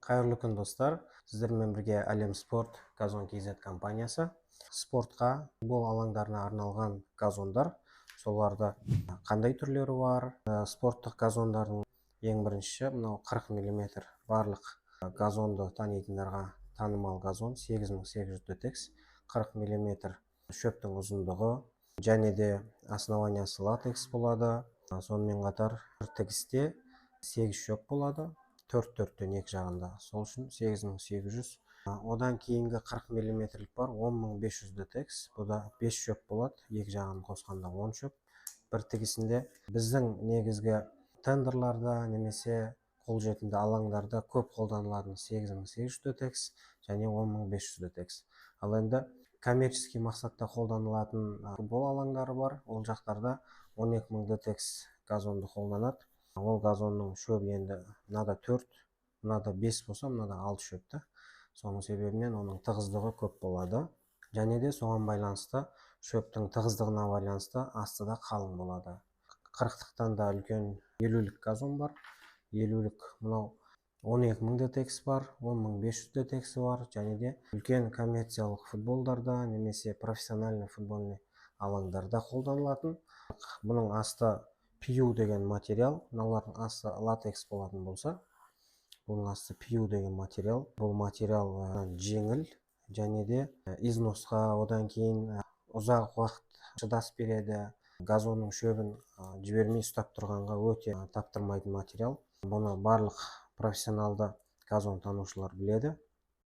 Қайырлы күн достар, сіздермен бірге Әлем Спорт Газон KZ компаниясы. Спортқа, футбол алаңдарына арналған газондар, соларды қандай түрлері бар? Спорттық газондардың ең бірінші мынау 40 мм барлық газонды танитындарға танымал газон 8800 DTX, 40 мм шөптің ұзындығы, және де основаниясы латекс болады. Сонымен қатар бір тігісте 8 шөп болады, 4-4-тен екі жағында, сол үшін 8800. Одан кейінгі 40 мм бар 10500 DTX, бұда 5 шөп болады, екі жағын қосқанда 10 шөп бір тігісінде. Біздің негізгі тендерларда немесе қолжетімді алаңдарда көп қолданылатын 8800 DTX және 10500 DTX. Ал енді коммерческий мақсатта қолданылатын футбол алаңдары бар, ол жақтарда 12000 DTX газонды қолданады. Ол газонның шөбі енді мынада 4, мынада 5 болса, мынада 6 шөпті. Соның себебінен оның тығыздығы көп болады. Және де соған байланысты, шөптің тығыздығына байланысты астыда қалың болады. 40-тықтан да үлкен 50-лік газон бар. 50-лік мынау 12000 DTX бар, 10500 DTX бар, және де үлкен коммерциялық футболдарда немесе профессиональный футбольный алаңдарда қолданылатын. Бұның асты PU деген материал, мыналардың асты латекс болатын болса, бұның асты PU деген материал. Бұл материал жеңіл және де износқа, одан кейін ұзақ уақыт шыдас береді. Газонның шөбін жібермей ұстап тұрғанға өте таптырмайтын материал. Бұны барлық профессионалды газон танушылар біледі.